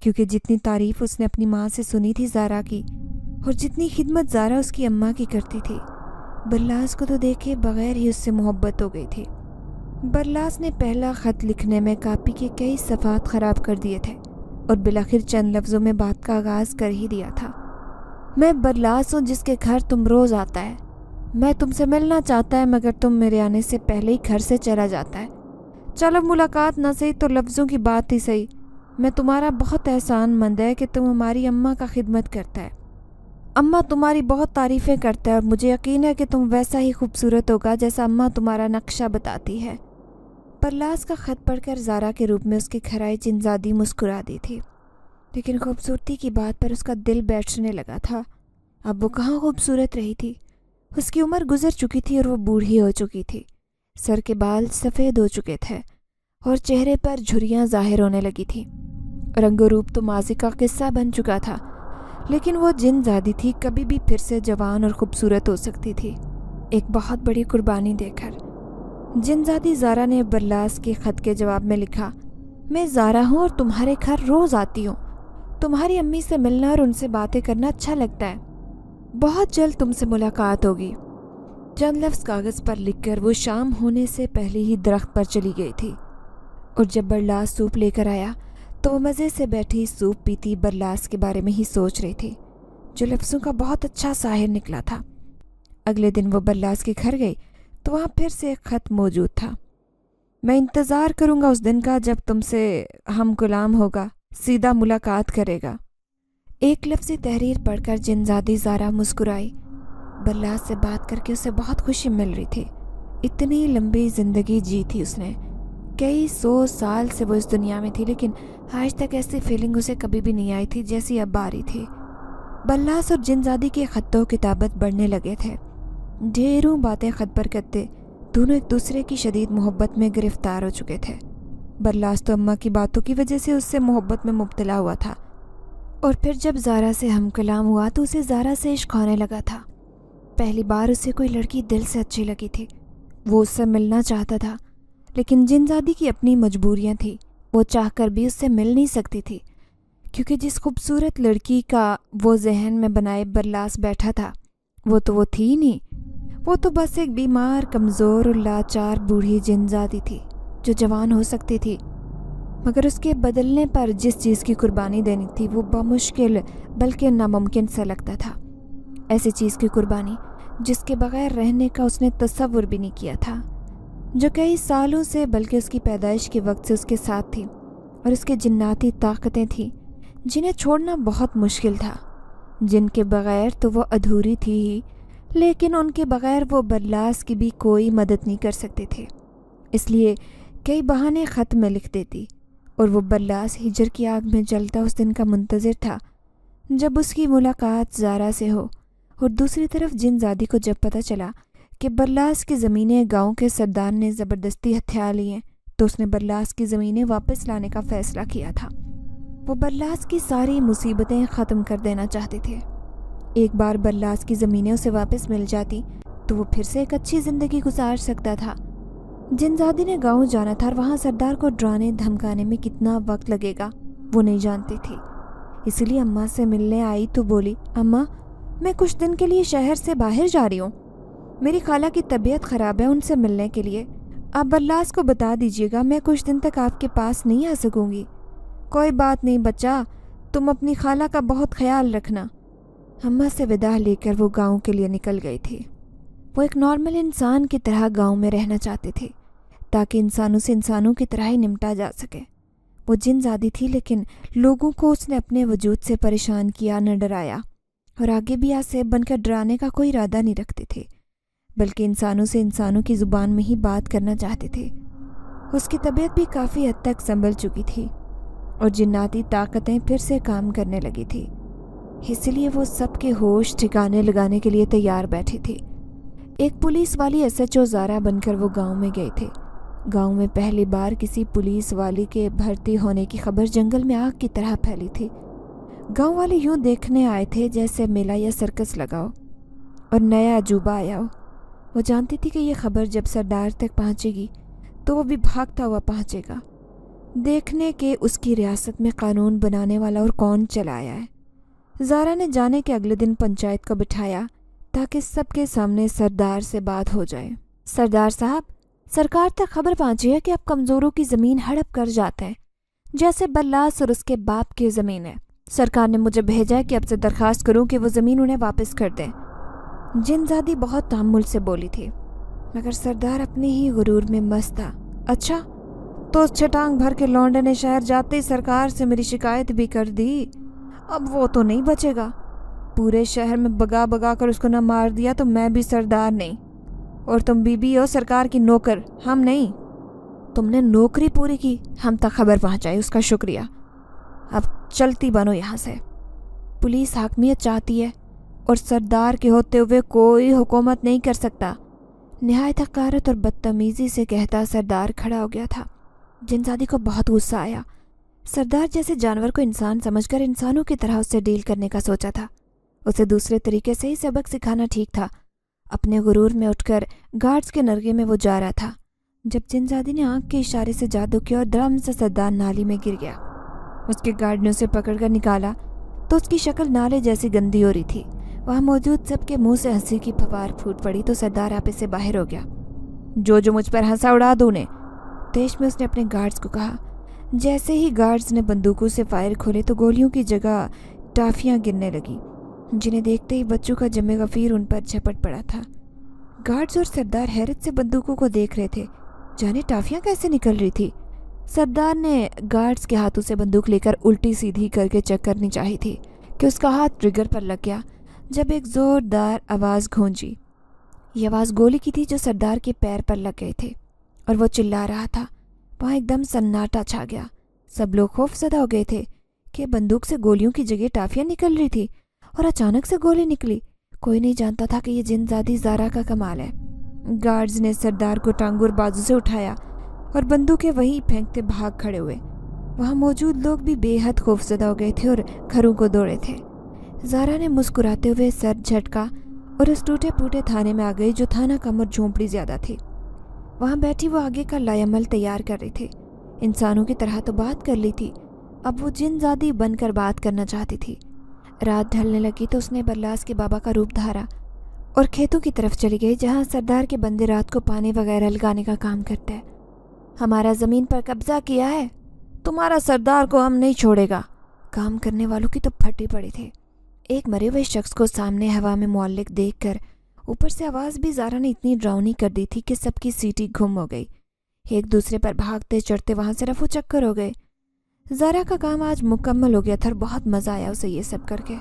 क्योंकि जितनी तारीफ़ उसने अपनी माँ से सुनी थी ज़ारा की, और जितनी खिदमत ज़ारा उसकी अम्मा की करती थी, बरलास को तो देखे बग़ैर ही उससे मोहब्बत हो गई थी। बरलास ने पहला ख़त लिखने में कापी के कई सफ़ात ख़राब कर दिए थे और बिलाखिर चंद लफ्ज़ों में बात का आगाज़ कर ही दिया था। मैं बरलास हूँ जिसके घर तुम रोज़ आता है। मैं तुमसे मिलना चाहता है, मगर तुम मेरे आने से पहले ही घर से चला जाता है। चलो मुलाकात ना सही तो लफ्ज़ों की बात ही सही। मैं तुम्हारा बहुत एहसानमंद है कि तुम हमारी अम्मा का खिदमत करता है। अम्मा तुम्हारी बहुत तारीफ़ें करता है और मुझे यकीन है कि तुम वैसा ही खूबसूरत होगा जैसा अम्मा तुम्हारा नक्शा बताती है। बरलास का ख़त पढ़कर ज़ारा के रूप में उसकी खराई जिनजादी मुस्कुरा दी थी, लेकिन खूबसूरती की बात पर उसका दिल बैठने लगा था। अब वो कहाँ खूबसूरत रही थी। उसकी उम्र गुजर चुकी थी और वो बूढ़ी हो चुकी थी। सर के बाल सफ़ेद हो चुके थे और चेहरे पर झुर्रियाँ ज़ाहिर होने लगी थी। रंगो रूप तो माज़ी का किस्सा बन चुका था, लेकिन वो जिनजादी थी, कभी भी फिर से जवान और ख़ूबसूरत हो सकती थी, एक बहुत बड़ी कुर्बानी देकर। जिनजादी ज़ारा ने बरलास के ख़त के जवाब में लिखा, मैं ज़ारा हूँ और तुम्हारे घर रोज़ आती हूँ। तुम्हारी अम्मी से मिलना और उनसे बातें करना अच्छा लगता है। बहुत जल्द तुमसे मुलाकात होगी। चंद लफ्ज़ कागज़ पर लिखकर वो शाम होने से पहले ही दरख्त पर चली गई थी। और जब बरलास सूप लेकर आया तो मज़े से बैठी सूप पीती बरलास के बारे में ही सोच रही थी, जो लफ्ज़ों का बहुत अच्छा साहिर निकला था। अगले दिन वो बरलास के घर गई तो वहाँ फिर से एक ख़त मौजूद था। मैं इंतज़ार करूँगा उस दिन का जब तुमसे हम गुलाम होगा, सीधा मुलाकात करेगा। एक लफ्ज़ी तहरीर पढ़कर जिनजादी ज़ारा मुस्कुराई। बरलास से बात करके उसे बहुत खुशी मिल रही थी। इतनी लंबी ज़िंदगी जी थी उसने, कई 100 साल से वो इस दुनिया में थी, लेकिन आज तक ऐसी फीलिंग उसे कभी भी नहीं आई थी जैसी अब आ रही थी। बरलास और जिनजादी के ख़तों किताबत बढ़ने लगे थे। ढेरों बातें ख़त पर करते दोनों एक दूसरे की शदीद मोहब्बत में गिरफ़्तार हो चुके थे। बरलास तो अम्मा की बातों की वजह से उससे मोहब्बत में मुब्तला हुआ था, और फिर जब ज़ारा से हम कलाम हुआ तो उसे ज़ारा से इश्क होने लगा था। पहली बार उसे कोई लड़की दिल से अच्छी लगी थी। वो उससे मिलना चाहता था, लेकिन जिनजादी की अपनी मजबूरियाँ थी। وہ چاہ کر بھی اس سے مل نہیں سکتی تھی، کیونکہ جس خوبصورت لڑکی کا وہ ذہن میں بنائے برلاس بیٹھا تھا وہ تھی ہی نہیں۔ وہ تو بس ایک بیمار، کمزور اور لاچار بوڑھی جن زادی تھی جو جوان ہو سکتی تھی، مگر اس کے بدلنے پر جس چیز کی قربانی دینی تھی وہ بمشکل بلکہ ناممکن سا لگتا تھا۔ ایسی چیز کی قربانی جس کے بغیر رہنے کا اس نے تصور بھی نہیں کیا تھا، جو کئی سالوں سے بلکہ اس کی پیدائش کے وقت سے اس کے ساتھ تھی، اور اس کے جناتی طاقتیں تھیں جنہیں چھوڑنا بہت مشکل تھا، جن کے بغیر تو وہ ادھوری تھی ہی، لیکن ان کے بغیر وہ برلاس کی بھی کوئی مدد نہیں کر سکتے تھے۔ اس لیے کئی بہانے خط میں لکھ دیتی، اور وہ برلاس ہجر کی آگ میں جلتا اس دن کا منتظر تھا جب اس کی ملاقات زارا سے ہو۔ اور دوسری طرف جن زادی کو جب پتہ چلا کہ برلاس کی زمینیں گاؤں کے سردار نے زبردستی ہتھیا لی ہیں، تو اس نے برلاس کی زمینیں واپس لانے کا فیصلہ کیا تھا۔ وہ برلاس کی ساری مصیبتیں ختم کر دینا چاہتے تھے۔ ایک بار برلاس کی زمینیں اسے واپس مل جاتی تو وہ پھر سے ایک اچھی زندگی گزار سکتا تھا۔ جن زادی نے گاؤں جانا تھا اور وہاں سردار کو ڈرانے دھمکانے میں کتنا وقت لگے گا وہ نہیں جانتی تھی، اس لیے اماں سے ملنے آئی تو بولی، اماں میں کچھ دن کے لیے شہر سے باہر جا رہی ہوں، میری خالہ کی طبیعت خراب ہے، ان سے ملنے کے لیے آپ برلاس کو بتا دیجیے گا میں کچھ دن تک آپ کے پاس نہیں آ سکوں گی۔ کوئی بات نہیں بچہ، تم اپنی خالہ کا بہت خیال رکھنا۔ اماں سے وداع لے کر وہ گاؤں کے لیے نکل گئی تھی۔ وہ ایک نارمل انسان کی طرح گاؤں میں رہنا چاہتے تھے تاکہ انسانوں سے انسانوں کی طرح ہی نمٹا جا سکے۔ وہ جن زادی تھی لیکن لوگوں کو اس نے اپنے وجود سے پریشان کیا نہ ڈرایا، اور آگے بھی آسیب بن کر ڈرانے کا کوئی ارادہ نہیں رکھتے تھے، بلکہ انسانوں سے انسانوں کی زبان میں ہی بات کرنا چاہتے تھے۔ اس کی طبیعت بھی کافی حد تک سنبھل چکی تھی اور جناتی طاقتیں پھر سے کام کرنے لگی تھی، اس لیے وہ سب کے ہوش ٹھکانے لگانے کے لیے تیار بیٹھی تھی۔ ایک پولیس والی SHO زارا بن کر وہ گاؤں میں گئے تھے۔ گاؤں میں پہلی بار کسی پولیس والی کے بھرتی ہونے کی خبر جنگل میں آگ کی طرح پھیلی تھی۔ گاؤں والے یوں دیکھنے آئے تھے جیسے میلہ یا سرکس لگا ہو اور نیا عجوبہ آیا ہو۔ وہ جانتی تھی کہ یہ خبر جب سردار تک پہنچے گی تو وہ بھی بھاگتا ہوا پہنچے گا، دیکھنے کہ اس کی ریاست میں قانون بنانے والا اور کون چلایا ہے۔ زارا نے جانے کے اگلے دن پنچایت کو بٹھایا تاکہ سب کے سامنے سردار سے بات ہو جائے۔ سردار صاحب، سرکار تک خبر پہنچی ہے کہ اب کمزوروں کی زمین ہڑپ کر جاتے ہیں، جیسے برلاس اور اس کے باپ کی زمین ہے۔ سرکار نے مجھے بھیجا ہے کہ اب سے درخواست کروں کہ وہ زمین انہیں واپس کر دیں۔ جن زادی بہت تحمل سے بولی تھی، مگر سردار اپنے ہی غرور میں مست تھا۔ اچھا، تو اس چھٹانگ بھر کے لونڈے نے شہر جاتے ہی سرکار سے میری شکایت بھی کر دی، اب وہ تو نہیں بچے گا۔ پورے شہر میں بگا بگا کر اس کو نہ مار دیا تو میں بھی سردار نہیں، اور تم بھی ہو سرکار کی نوکر، ہم نہیں۔ تم نے نوکری پوری کی، ہم تک خبر پہنچائی، اس کا شکریہ۔ اب چلتی بنو یہاں سے۔ پولیس حاکمیت چاہتی ہے اور سردار کے ہوتے ہوئے کوئی حکومت نہیں کر سکتا، نہایت حقارت اور بدتمیزی سے کہتا سردار کھڑا ہو گیا تھا۔ جن زادی کو بہت غصہ آیا۔ سردار جیسے جانور کو انسان سمجھ کر انسانوں کی طرح اس سے ڈیل کرنے کا سوچا تھا، اسے دوسرے طریقے سے ہی سبق سکھانا ٹھیک تھا۔ اپنے غرور میں اٹھ کر گارڈز کے نرغے میں وہ جا رہا تھا جب جن زادی نے آنکھ کے اشارے سے جادو کیا اور درم سے سردار نالی میں گر گیا۔ اس کے گارڈ نے اسے پکڑ کر نکالا تو اس کی شکل نالے جیسی گندی ہو رہی تھی۔ وہاں موجود سب کے منہ سے ہنسی کی پھوار پھوٹ پڑی تو سردار آپے سے باہر ہو گیا۔ جو مجھ پر ہنسا اڑا دوں نے، تیش میں اس نے اپنے گارڈز کو کہا۔ جیسے ہی گارڈز نے بندوقوں سے فائر کھولے تو گولیوں کی جگہ ٹافیاں گرنے لگی، جنہیں دیکھتے ہی بچوں کا جمع غفیر ان پر جھپٹ پڑا تھا۔ گارڈز اور سردار حیرت سے بندوقوں کو دیکھ رہے تھے، جانے ٹافیاں کیسے نکل رہی تھی۔ سردار نے گارڈز کے ہاتھوں سے بندوق لے کر الٹی سیدھی کر کے چیک کرنی چاہی تھی کہ اس کا ہاتھ ٹریگر پر لگ گیا جب ایک زوردار آواز گونجی۔ یہ آواز گولی کی تھی جو سردار کے پیر پر لگ گئے تھے اور وہ چلا رہا تھا۔ وہاں ایک دم سناٹا چھا گیا۔ سب لوگ خوف زدہ ہو گئے تھے کہ بندوق سے گولیوں کی جگہ ٹافیاں نکل رہی تھی اور اچانک سے گولی نکلی۔ کوئی نہیں جانتا تھا کہ یہ جن زادی زارا کا کمال ہے۔ گارڈز نے سردار کو ٹانگوں اور بازو سے اٹھایا اور بندوقیں وہیں پھینکتے بھاگ کھڑے ہوئے۔ وہاں موجود لوگ بھی بے حد خوف زدہ ہو گئے تھے اور گھروں کو دوڑے تھے۔ زارا نے مسکراتے ہوئے سر جھٹکا اور اس ٹوٹے پھوٹے تھانے میں آ گئی جو تھانہ کم اور جھونپڑی زیادہ تھی۔ وہاں بیٹھی وہ آگے کا لائے عمل تیار کر رہی تھی۔ इंसानों की तरह तो बात कर ली थी, अब वो जिनज़ादी बनकर बात करना चाहती थी। रात ढलने लगी तो उसने बरलास के बाबा का रूप धारा और खेतों की तरफ चली गई, जहाँ सरदार के बंदे रात को पानी वगैरह लगाने का काम करते हैं। हमारा ज़मीन पर कब्जा किया है, तुम्हारा सरदार को हम नहीं छोड़ेगा। काम करने वालों की तो फटी पड़ी थी। एक मरे हुए शख्स को सामने हवा में मुअल्लिक देखकर ऊपर से आवाज़ भी ज़ारा ने इतनी डरावनी कर दी थी कि सबकी सीटी गुम हो गई। एक दूसरे पर भागते चढ़ते वहाँ से रफू चक्कर हो गए। ज़ारा का काम आज मुकम्मल हो गया था और बहुत मज़ा आया उसे ये सब करके।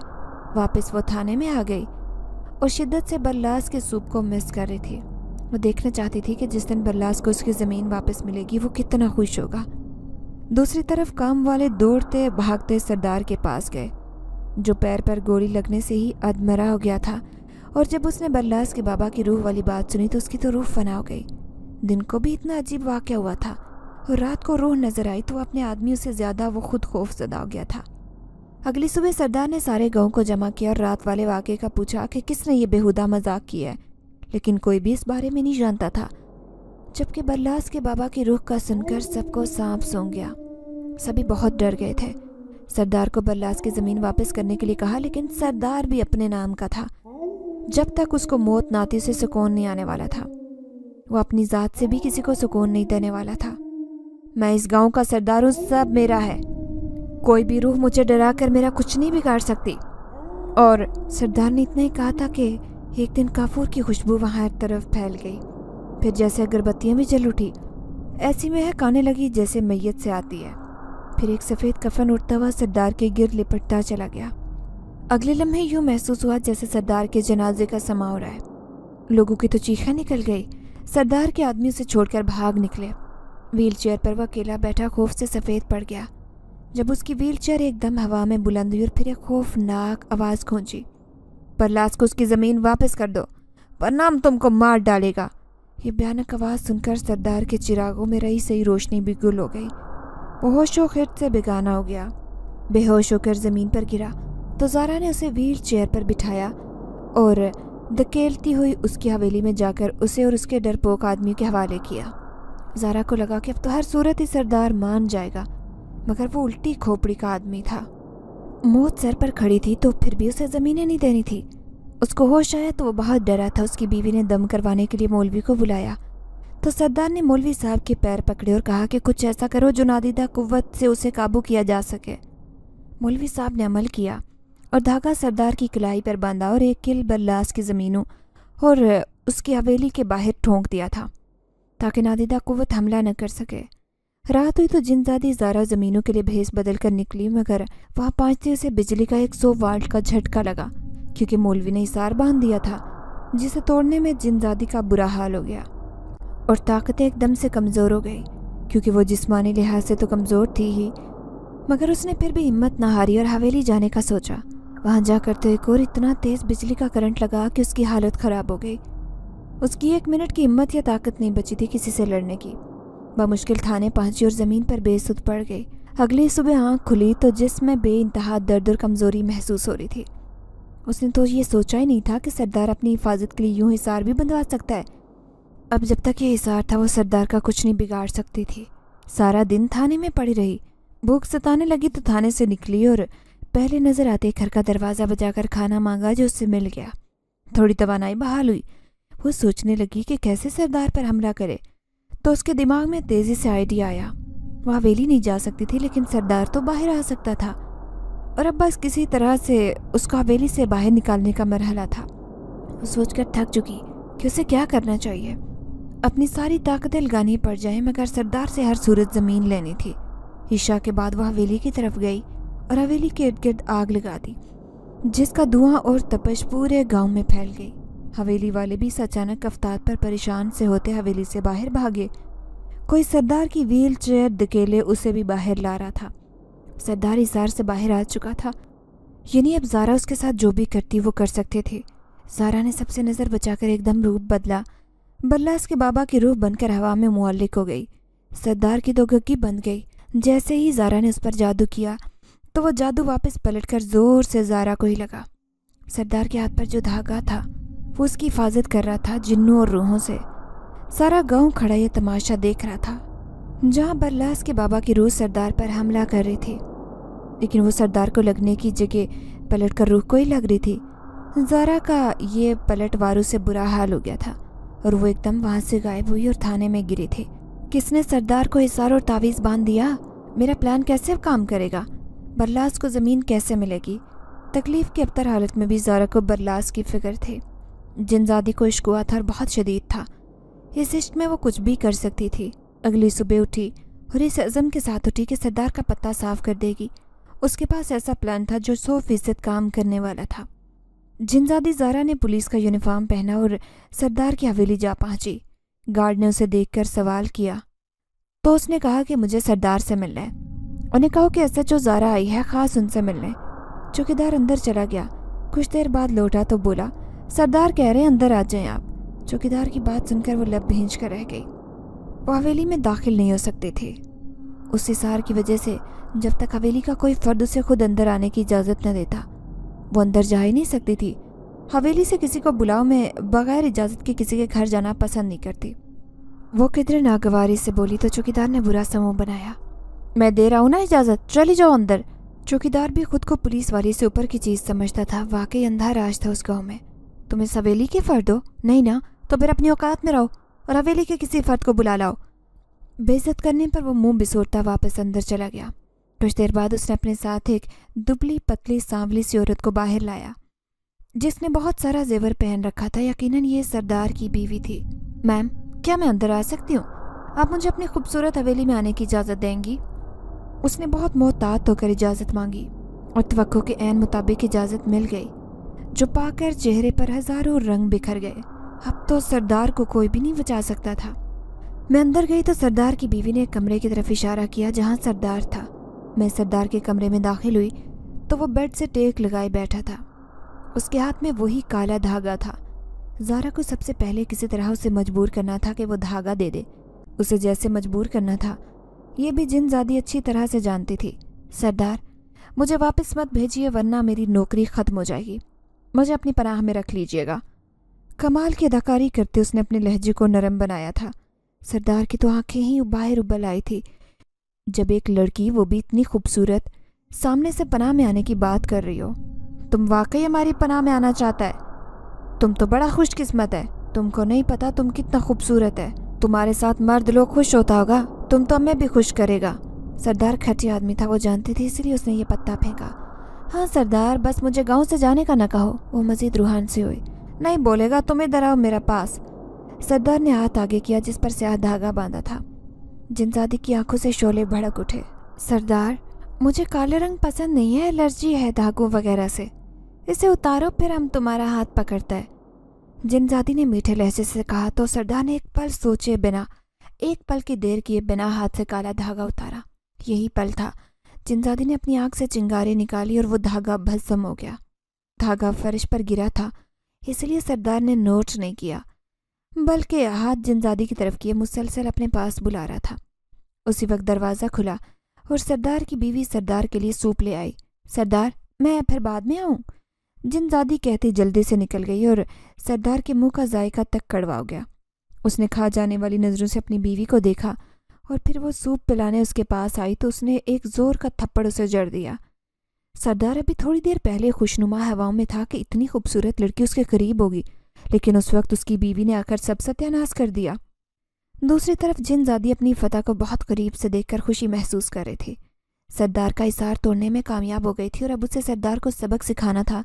वापस वो थाने में आ गई और शिद्दत से बरलास के सूप को मिस कर रही थी। वो देखना चाहती थी कि जिस दिन बरलास को उसकी ज़मीन वापस मिलेगी वो कितना खुश होगा। दूसरी तरफ काम वाले दौड़ते भागते सरदार के पास गए, जो पैर पर गोली लगने से ही अधमरा हो गया था। और जब उसने बरलास के बाबा की रूह वाली बात सुनी तो उसकी तो रूह फना हो गई। दिन को भी इतना अजीब वाक़या हुआ था और रात को रूह नज़र आई तो अपने आदमियों से ज़्यादा वो खुद खौफज़दा हो गया था। अगली सुबह सरदार ने सारे गांव को जमा किया और रात वाले वाक़े का पूछा कि किसने ये बेहुदा मजाक किया है, लेकिन कोई भी इस बारे में नहीं जानता था। जबकि बरलास के बाबा की रूह का सुनकर सबको सांप सूंघ गया। सभी बहुत डर गए थे। सरदार को बरलास की ज़मीन वापस करने के लिए कहा, लेकिन सरदार भी अपने नाम का था। जब तक उसको मौत ना आती उसे सुकून नहीं आने वाला था। वो अपनी ज़ात से भी किसी को सुकून नहीं देने वाला था। मैं इस गांव का सरदार हूँ, सब मेरा है। कोई भी रूह मुझे डरा कर मेरा कुछ नहीं बिगाड़ सकती। और सरदार ने इतना ही कहा था कि एक दिन काफूर की खुशबू वहाँ हर तरफ फैल गई। फिर जैसे अगरबत्तियाँ भी जल उठी, ऐसी महक आने लगी जैसे मैयत से आती है। फिर एक सफ़ेद कफन उड़ता हुआ सरदार के गिर्द लिपटता चला गया। अगले लम्हे यूँ महसूस हुआ जैसे सरदार के जनाजे का समा हो रहा है। लोगों की तो चीखें निकल गई। सरदार के आदमी उसे छोड़कर भाग निकले। व्हील चेयर पर वह अकेला बैठा खौफ से सफ़ेद पड़ गया। जब उसकी व्हील चेयर एकदम हवा में बुलंद हुई और फिर एक खौफनाक आवाज़ गूंजी, बरलास को उसकी ज़मीन वापस कर दो वरना हम तुमको मार डालेगा। ये भयानक आवाज़ सुनकर सरदार के चिरागों में रही सही रोशनी भी गुल हो गई। वो होशो खिर्द से बेगाना हो गया। बेहोश होकर ज़मीन पर गिरा तो ज़ारा ने उसे व्हील चेयर पर बिठाया और धकेलती हुई उसकी हवेली में जाकर उसे और उसके डरपोक आदमी के हवाले किया। ज़ारा को लगा कि अब तो हर सूरत ही सरदार मान जाएगा, मगर वो उल्टी खोपड़ी का आदमी था। मौत सर पर खड़ी थी तो फिर भी उसे ज़मीनें नहीं देनी थी। उसको होश आया तो वो बहुत डरा था। उसकी बीवी ने दम करवाने के लिए मौलवी को बुलाया तो सरदार ने मौलवी साहब के पैर पकड़े और कहा कि कुछ ऐसा करो जो नादीदा कुव्वत से उसे काबू किया जा सके। मौलवी साहब ने अमल किया और धागा सरदार की कलाई पर बांधा और एक किल बरलास की ज़मीनों और उसकी हवेली के बाहर ठोंक दिया था ताकि नादीदा कुव्वत हमला न कर सके। रात हुई तो जिनज़ादी ज़ारा ज़मीनों के लिए भेस बदल कर निकली, मगर वहाँ पहुँचते उसे बिजली का 100 वाल्ट का झटका लगा, क्योंकि मौलवी ने हिसार बांध दिया था, जिसे तोड़ने में जिनज़ादी का बुरा हाल हो गया और ताकतें एकदम से कमज़ोर हो गई, क्योंकि वो जिस्मानी लिहाज से तो कमज़ोर थी ही, मगर उसने फिर भी हिम्मत न हारी और हवेली जाने का सोचा। वहाँ जाकर तो एक और इतना तेज़ बिजली का करंट लगा कि उसकी हालत ख़राब हो गई। उसकी 1 मिनट की हिम्मत या ताकत नहीं बची थी किसी से लड़ने की। बमुश्किल थाने पहुंची और ज़मीन पर बेसुध पड़ गई। अगली सुबह आँख खुली तो जिस्म बेइंतहा दर्द और कमज़ोरी महसूस हो रही थी। उसने तो ये सोचा ही नहीं था कि सरदार अपनी हिफाजत के लिए यूँ हिसार भी बंधवा सकता है। अब जब तक ये हिसार था वो सरदार का कुछ नहीं बिगाड़ सकती थी। सारा दिन थाने में पड़ी रही। भूख सताने लगी तो थाने से निकली और पहले नज़र आते घर का दरवाज़ा बजाकर खाना मांगा, जो उससे मिल गया। थोड़ी तवानाई बहाल हुई। वो सोचने लगी कि कैसे सरदार पर हमला करे, तो उसके दिमाग में तेज़ी से आइडिया आया। वह हवेली नहीं जा सकती थी, लेकिन सरदार तो बाहर आ सकता था और अब बस किसी तरह से उसको हवेली से बाहर निकालने का मरहला था। वो सोचकर थक चुकी कि उसे क्या करना चाहिए। अपनी सारी ताकतें लगानी पड़ जाए, मगर सरदार से हर सूरत ज़मीन लेनी थी। ईशा के बाद वह हवेली की तरफ गई और हवेली के इर्द गिर्द आग लगा दी, जिसका धुआं और तपश पूरे गांव में फैल गई। हवेली वाले भी इस अचानक अफ्तार पर परेशान से होते हवेली से बाहर भागे। कोई सरदार की व्हील चेयर धकेले उसे भी बाहर ला रहा था। सरदार हिसार से बाहर आ चुका था, यानी अब ज़ारा उसके साथ जो भी करती वो कर सकते थे। ज़ारा ने सबसे नज़र बचाकर एकदम रूप बदला। बरलास के बाबा की रूह बनकर हवा में मुअल्लिक हो गई। सरदार की दो घग्गी बंद गई। जैसे ही ज़ारा ने उस पर जादू किया तो वो जादू वापस पलटकर ज़ोर से ज़ारा को ही लगा। सरदार के हाथ पर जो धागा था वो उसकी हिफाजत कर रहा था जिन्नों और रूहों से। सारा गांव खड़ा ये तमाशा देख रहा था। जहां बरलास के बाबा की रूह सरदार पर हमला कर रही थी, लेकिन वो सरदार को लगने की जगह पलट कर रूह को ही लग रही थी। ज़ारा का ये पलटवारों से बुरा हाल हो गया था और वो एकदम वहाँ से गायब हुई और थाने में गिरी थी। किसने सरदार को हिसार और तावीज़ बांध दिया? मेरा प्लान कैसे काम करेगा? बरलास को ज़मीन कैसे मिलेगी? तकलीफ़ की अबतर हालत में भी ज़ारा को बरलास की फ़िक्र थी। जिनज़ादी को इश्क हुआ था और बहुत शदीद था। इस इश्क में वो कुछ भी कर सकती थी। अगली सुबह उठी और इस अज़म के साथ उठी कि सरदार का पत्ता साफ कर देगी। उसके पास ऐसा प्लान था जो 100% काम करने वाला था। जिनज़ादी ज़ारा ने पुलिस का यूनिफॉर्म पहना और सरदार की हवेली जा पहुंची। गार्ड ने उसे देखकर सवाल किया तो उसने कहा कि मुझे सरदार से मिलना है। उन्हें कहा कि एसएचओ ज़ारा आई है, ख़ास उनसे मिलने। चौकीदार अंदर चला गया। कुछ देर बाद लौटा तो बोला, सरदार कह रहे हैं अंदर आ जाएं आप। चौकीदार की बात सुनकर वो लब भींच कर रह गई। वो हवेली में दाखिल नहीं हो सकती थी। उस हिसार की वजह से जब तक हवेली का कोई फर्द उसे खुद अंदर आने की इजाज़त न देता, वो अंदर जा ही नहीं सकती थी। हवेली से किसी को बुलाओ में बगैर इजाज़त के किसी के घर जाना पसंद नहीं करती। वो किधर नागवारी से बोली तो चौकीदार ने बुरा सा मुंह बनाया। मैं दे रहा हूँ ना इजाज़त, चली जाओ अंदर। चौकीदार भी खुद को पुलिस वाली से ऊपर की चीज़ समझता था। वाकई अंधा राज था उस गाँव में। तुम इस हवेली के फ़र्द हो? नहीं ना, तो फिर अपनी औकात में रहो और हवेली के किसी फ़र्द को बुला लाओ। बेइज्जत करने पर वो मुंह बिसोरता वापस अंदर चला गया। कुछ देर बाद उसने अपने साथ एक दुबली पतली सांवली सी औरत को बाहर लाया, जिसने बहुत सारा जेवर पहन रखा था। यकीनन ये सरदार की बीवी थी। मैम, क्या मैं अंदर आ सकती हूँ? आप मुझे अपनी खूबसूरत हवेली में आने की इजाज़त देंगी? उसने बहुत मोहतात होकर इजाज़त मांगी और तवक्को के ऐन मुताबिक इजाज़त मिल गई, जो पाकर चेहरे पर हज़ारों रंग बिखर गए। अब तो सरदार को कोई भी नहीं बचा सकता था। मैं अंदर गई तो सरदार की बीवी ने एक कमरे की तरफ इशारा किया जहाँ सरदार था। मैं सरदार के कमरे में दाखिल हुई तो वो बेड से टेक लगाए बैठा था। उसके हाथ में वही काला धागा था। ज़ारा को सबसे पहले किसी तरह उसे मजबूर करना था कि वो धागा दे दे। उसे जैसे मजबूर करना था, ये भी जिनज़ादी अच्छी तरह से जानती थी। सरदार, मुझे वापस मत भेजिए वरना मेरी नौकरी ख़त्म हो जाएगी। मुझे अपनी पनाह में रख लीजिएगा। कमाल की अदाकारी करते उसने अपने लहजे को नरम बनाया था। सरदार की तो आंखें ही बाहर उबल आई थी जब एक लड़की, वो भी इतनी खूबसूरत, सामने से पनाह में आने की बात कर रही हो। तुम वाकई हमारी पनाह में आना चाहता है? तुम तो बड़ा खुशकिस्मत है। तुमको नहीं पता तुम कितना खूबसूरत है। तुम्हारे साथ मर्द लोग खुश होता होगा, तुम तो हमें भी खुश करेगा। सरदार खटी आदमी था, वो जानती थी, इसलिए उसने ये पत्ता फेंका। हाँ सरदार, बस मुझे गाँव से जाने का न कहो। वो मजीद रूहान से हुई। नहीं बोलेगा, तुम इधर आओ मेरा पास। सरदार ने हाथ आगे किया जिस पर स्याह धागा बांधा था। जिनज़ादी की आंखों से शोले भड़क उठे। सरदार, मुझे काले रंग पसंद नहीं है, एलर्जी है धागों वगैरह से। इसे उतारो, फिर हम तुम्हारा हाथ पकड़ता है। जिनज़ादी ने मीठे लहजे से कहा तो सरदार ने एक पल सोचे बिना, एक पल की देर किए बिना हाथ से काला धागा उतारा। यही पल था। जिनज़ादी ने अपनी आंख से चिंगारी निकाली और वो धागा भस्म हो गया। धागा फर्श पर गिरा था, इसलिए सरदार ने नोट नहीं किया, बल्कि हाथ जिनज़ादी की तरफ किए मुसलसल अपने पास बुला रहा था। उसी वक्त दरवाज़ा खुला और सरदार की बीवी सरदार के लिए सूप ले आई। सरदार, मैं फिर बाद में आऊँ? जिनज़ादी कहती जल्दी से निकल गई और सरदार के मुंह का जायका तक कड़वा हो गया। उसने खा जाने वाली नज़रों से अपनी बीवी को देखा और फिर वो सूप पिलाने उसके पास आई तो उसने एक ज़ोर का थप्पड़ उसे जड़ दिया। सरदार अभी थोड़ी देर पहले खुशनुमा हवाओं में था कि इतनी खूबसूरत लड़की उसके करीब होगी, लेकिन उस वक्त उसकी बीवी ने आकर सब सत्यानाश कर दिया। दूसरी तरफ जिनज़ादी अपनी फतह को बहुत करीब से देखकर खुशी महसूस कर रही थी। सरदार का इसार तोड़ने में कामयाब हो गई थी और अब उसे सरदार को सबक सिखाना था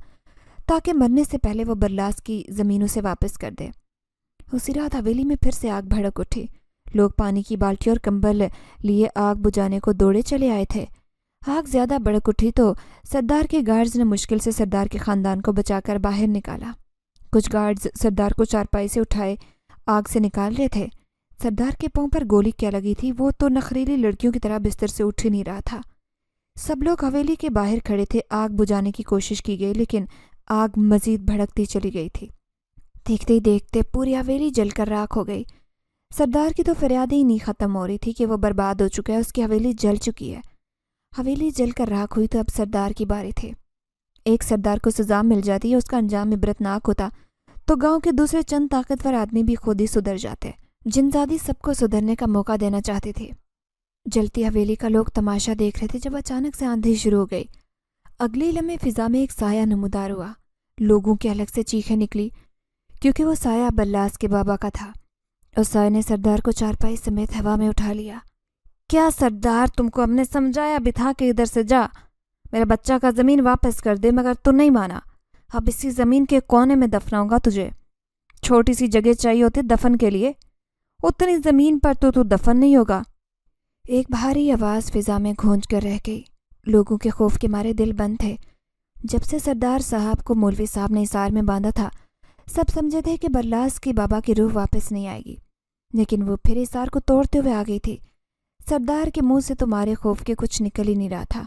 ताकि मरने से पहले वो बरलास की ज़मीन उसे वापस कर दे। उसी रात हवेली में फिर से आग भड़क उठी। लोग पानी की बाल्टी और कंबल लिए आग बुझाने को दौड़े चले आए थे। आग ज़्यादा भड़क उठी तो सरदार के गार्ड्स ने मुश्किल से सरदार के ख़ानदान को बचाकर बाहर निकाला। कुछ गार्ड्स सरदार को चारपाई से उठाए आग से निकाल रहे थे। सरदार के पांव पर गोली क्या लगी थी, वो तो नखरीली लड़कियों की तरह बिस्तर से उठ ही नहीं रहा था। सब लोग हवेली के बाहर खड़े थे। आग बुझाने की कोशिश की गई, लेकिन आग मजीद भड़कती चली गई थी। देखते ही देखते पूरी हवेली जलकर राख हो गई। सरदार की तो फरियाद ही नहीं ख़त्म हो रही थी कि वो बर्बाद हो चुका है, उसकी हवेली जल चुकी है। हवेली जलकर राख हुई तो अब सरदार की बारी थी। एक सरदार को सज़ा मिल जाती है, उसका अंजाम इबरतनाक होता, तो गांव के दूसरे चंद ताकतवर आदमी भी खुद ही सुधर जाते। जिनज़ादी सबको सुधरने का मौका देना चाहती थी। جلتی حویلی کا لوگ تماشا دیکھ رہے تھے جب اچانک سے آندھی شروع ہو گئی۔ اگلے لمحے فضا میں ایک سایہ نمودار ہوا۔ لوگوں کے الگ سے چیخیں نکلی کیونکہ وہ سایہ بلاس کے بابا کا تھا۔ اس سایہ نے سردار کو چارپائی سمیت ہوا میں اٹھا لیا۔ کیا سردار، تم کو ہم نے سمجھایا بھی تھا کہ ادھر سے جا، میرا بچہ کا زمین واپس کر دے، مگر تو نہیں مانا۔ اب اسی زمین کے کونے میں دفناؤں گا تجھے۔ چھوٹی سی جگہ چاہیے ہوتی دفن کے لیے، اتنی زمین پر تو دفن نہیں ہوگا۔ ایک بھاری آواز فضا میں گونج کر رہ گئی۔ لوگوں کے خوف کے مارے دل بند تھے۔ جب سے سردار صاحب کو مولوی صاحب نے حصار میں باندھا تھا، سب سمجھے تھے کہ برلاس کی بابا کی روح واپس نہیں آئے گی، لیکن وہ پھر حصار کو توڑتے ہوئے آ گئی تھی۔ سردار کے منہ سے تمہارے خوف کے کچھ نکل ہی نہیں رہا تھا،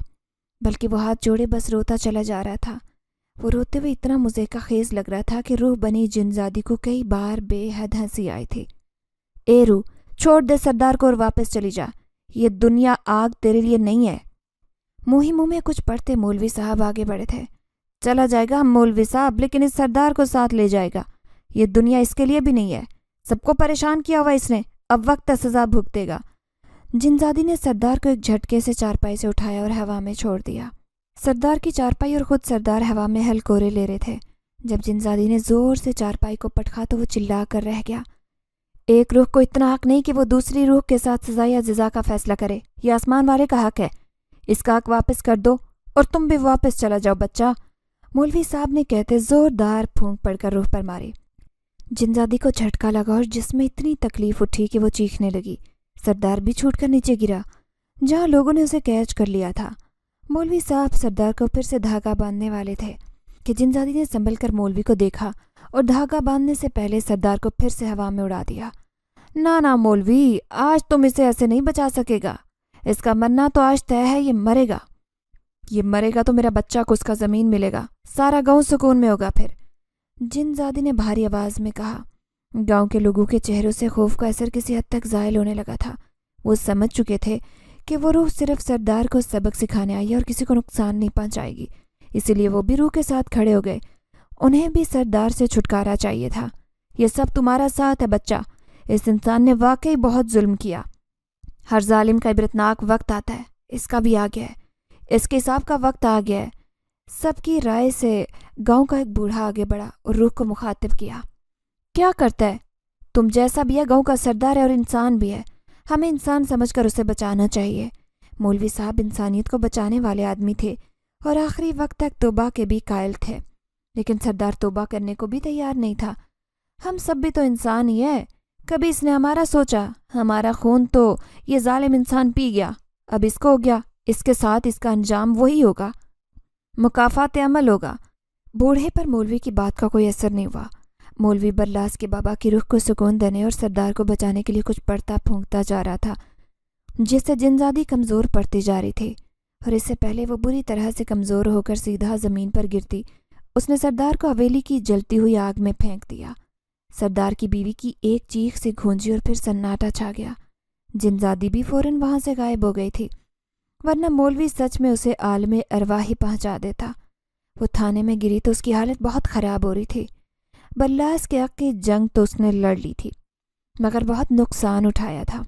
بلکہ وہ ہاتھ جوڑے بس روتا چلا جا رہا تھا۔ وہ روتے ہوئے اتنا مضحکہ خیز لگ رہا تھا کہ روح بنی جنزادی کو کئی بار بے حد ہنسی آئی تھی۔ اے روح، چھوڑ دے سردار کو اور واپس چلی جا، یہ دنیا آگ تیرے لیے نہیں ہے۔ منہ ہی منہ میں کچھ پڑھتے مولوی صاحب آگے بڑھے تھے۔ چلا جائے گا مولوی صاحب، لیکن اس سردار کو ساتھ لے جائے گا، یہ دنیا اس کے لیے بھی نہیں ہے، سب کو پریشان کیا ہوا اس نے، اب وقت سزا بھگتے گا۔ جنزادی نے سردار کو ایک جھٹکے سے چارپائی سے اٹھایا اور ہوا میں چھوڑ دیا۔ سردار کی چارپائی اور خود سردار ہوا میں ہلکورے لے رہے تھے۔ جب جنزادی نے زور سے چارپائی کو پٹکا تو وہ چلا کر رہ گیا۔ ایک روح کو اتنا حق نہیں کہ وہ دوسری روح کے ساتھ سزا یا جزا کا فیصلہ کرے، یہ آسمان والے کا حق ہے، اس کا حق واپس کر دو اور تم بھی واپس چلا جاؤ بچہ، مولوی صاحب نے کہتے زوردار پھونک پڑ کر روح پر ماری۔ جنزادی کو جھٹکا لگا اور جسم میں اتنی تکلیف اٹھی کہ وہ چیخنے لگی۔ سردار بھی چھوٹ کر نیچے گرا جہاں لوگوں نے اسے کیچ کر لیا تھا۔ مولوی صاحب سردار کو پھر سے دھاگا باندھنے والے تھے کہ جنزادی نے سنبھل کر مولوی کو دیکھا اور دھاگا باندھنے سے پہلے سردار کو پھر سے ہوا میں اڑا دیا۔ نا مولوی، آج تم اسے ایسے نہیں بچا سکے گا، اس کا مرنا تو آج طے ہے، یہ مرے گا تو میرا بچہ کو اس کا زمین ملے گا، سارا گاؤں سکون میں ہوگا پھر، جنزادی نے بھاری آواز میں کہا۔ گاؤں کے لوگوں کے چہروں سے خوف کا اثر کسی حد تک زائل ہونے لگا تھا۔ وہ سمجھ چکے تھے کہ وہ روح صرف سردار کو سبق سکھانے آئی ہے اور کسی کو نقصان نہیں پہنچائے گی، اسی لیے وہ بھی روح کے ساتھ کھڑے ہو گئے۔ انہیں بھی سردار سے چھٹکارا چاہیے تھا۔ یہ سب تمہارا ساتھ ہے بچہ، اس انسان نے واقعی بہت ظلم کیا، ہر ظالم کا عبرتناک وقت آتا ہے، اس کا بھی آ گیا ہے، اس کے حساب کا وقت آ گیا ہے۔ سب کی رائے سے گاؤں کا ایک بوڑھا آگے بڑھا اور روح کو مخاطب کیا۔ کیا کرتا ہے؟ تم جیسا بھی ہے گاؤں کا سردار ہے اور انسان بھی ہے، ہمیں انسان سمجھ کر اسے بچانا چاہیے۔ مولوی صاحب انسانیت کو بچانے والے آدمی تھے اور آخری وقت تک توبہ کے بھی قائل تھے، لیکن سردار توبہ کرنے کو بھی تیار نہیں تھا۔ ہم سب بھی تو انسان ہی ہے، کبھی اس نے ہمارا سوچا؟ ہمارا خون تو یہ ظالم انسان پی گیا، اب اس کو ہو گیا، اس کے ساتھ اس کا انجام وہی ہوگا، مکافات عمل ہوگا۔ بوڑھے پر مولوی کی بات کا کوئی اثر نہیں ہوا۔ مولوی برلاس کے بابا کی روح کو سکون دینے اور سردار کو بچانے کے لیے کچھ پڑھتا پھونکتا جا رہا تھا، جس سے جنزادی کمزور پڑتی جا رہی تھی، اور اس سے پہلے وہ بری طرح سے کمزور ہو کر سیدھا زمین پر گرتی، اس نے سردار کو حویلی کی جلتی ہوئی آگ میں پھینک دیا۔ سردار کی بیوی کی ایک چیخ سے گونجی اور پھر سناٹا چھا گیا۔ جنزادی بھی فوراً وہاں سے غائب ہو گئی تھی، ورنہ مولوی سچ میں اسے عالم ارواح ہی پہنچا دیتا۔ وہ تھانے میں گری تو اس کی حالت بہت خراب ہو رہی تھی۔ برلاس کے حق کی جنگ تو اس نے لڑ لی تھی، مگر بہت نقصان اٹھایا تھا،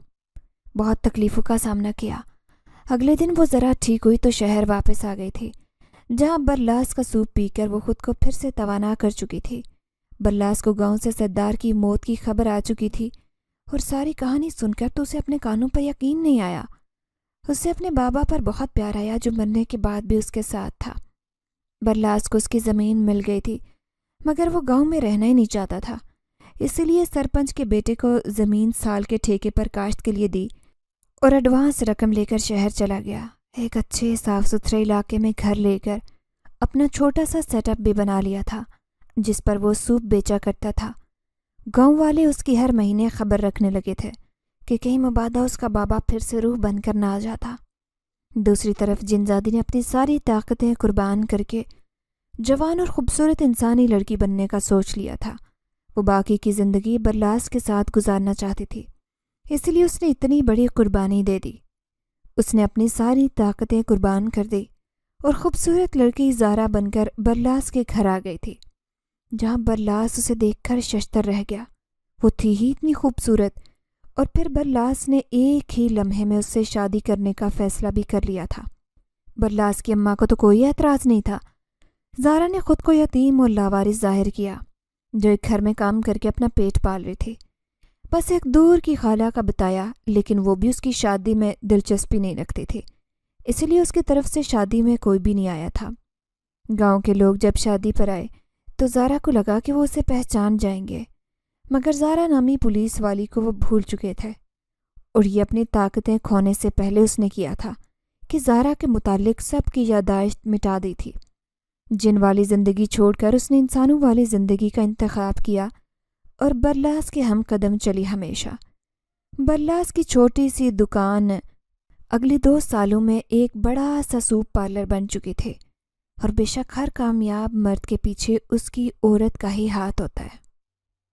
بہت تکلیفوں کا سامنا کیا۔ اگلے دن وہ ذرا ٹھیک ہوئی تو شہر واپس آ گئی تھی، جہاں برلاس کا سوپ پی کر وہ خود کو پھر سے توانا کر چکی تھی۔ برلاس کو گاؤں سے سردار کی موت کی خبر آ چکی تھی، اور ساری کہانی سن کر تو اسے اپنے کانوں پر یقین نہیں آیا۔ اسے اپنے بابا پر بہت پیار آیا جو مرنے کے بعد بھی اس کے ساتھ تھا۔ برلاس کو اس کی زمین مل گئی تھی، مگر وہ گاؤں میں رہنا ہی نہیں چاہتا تھا، اسی لیے سرپنچ کے بیٹے کو زمین سال کے ٹھیکے پر کاشت کے لیے دی اور ایڈوانس رقم لے کر شہر چلا گیا۔ ایک اچھے صاف ستھرے علاقے میں گھر لے کر اپنا چھوٹا سا سیٹ اپ بھی بنا لیا تھا، جس پر وہ سوپ بیچا کرتا تھا۔ گاؤں والے اس کی ہر مہینے خبر رکھنے لگے تھے کہ کہیں مبادا اس کا بابا پھر سے روح بن کر نہ آ جاتا۔ دوسری طرف جنزادی نے اپنی ساری طاقتیں قربان کر کے جوان اور خوبصورت انسانی لڑکی بننے کا سوچ لیا تھا۔ وہ باقی کی زندگی برلاس کے ساتھ گزارنا چاہتی تھی، اس لیے اس نے اتنی بڑی قربانی دے دی۔ اس نے اپنی ساری طاقتیں قربان کر دی اور خوبصورت لڑکی زارا بن کر برلاس کے گھر آ گئی تھی، جہاں برلاس اسے دیکھ کر ششدر رہ گیا۔ وہ تھی ہی اتنی خوبصورت، اور پھر برلاس نے ایک ہی لمحے میں اس سے شادی کرنے کا فیصلہ بھی کر لیا تھا۔ برلاس کی اماں کو تو کوئی اعتراض نہیں تھا۔ زارا نے خود کو یتیم اور لاوارث ظاہر کیا، جو ایک گھر میں کام کر کے اپنا پیٹ پال رہی تھی۔ بس ایک دور کی خالہ کا بتایا، لیکن وہ بھی اس کی شادی میں دلچسپی نہیں رکھتی تھی، اس لیے اس کی طرف سے شادی میں کوئی بھی نہیں آیا تھا۔ گاؤں کے لوگ جب شادی پر آئے تو زارا کو لگا کہ وہ اسے پہچان جائیں گے، مگر زارا نامی پولیس والی کو وہ بھول چکے تھے، اور یہ اپنی طاقتیں کھونے سے پہلے اس نے کیا تھا کہ زارا کے متعلق سب کی یادداشت مٹا دی تھی۔ جن والی زندگی چھوڑ کر اس نے انسانوں والی زندگی کا انتخاب کیا اور برلاس کے ہم قدم چلی ہمیشہ۔ برلاس کی چھوٹی سی دکان اگلے 2 سالوں میں ایک بڑا سا سوپ پارلر بن چکی تھی، اور بے شک ہر کامیاب مرد کے پیچھے اس کی عورت کا ہی ہاتھ ہوتا ہے۔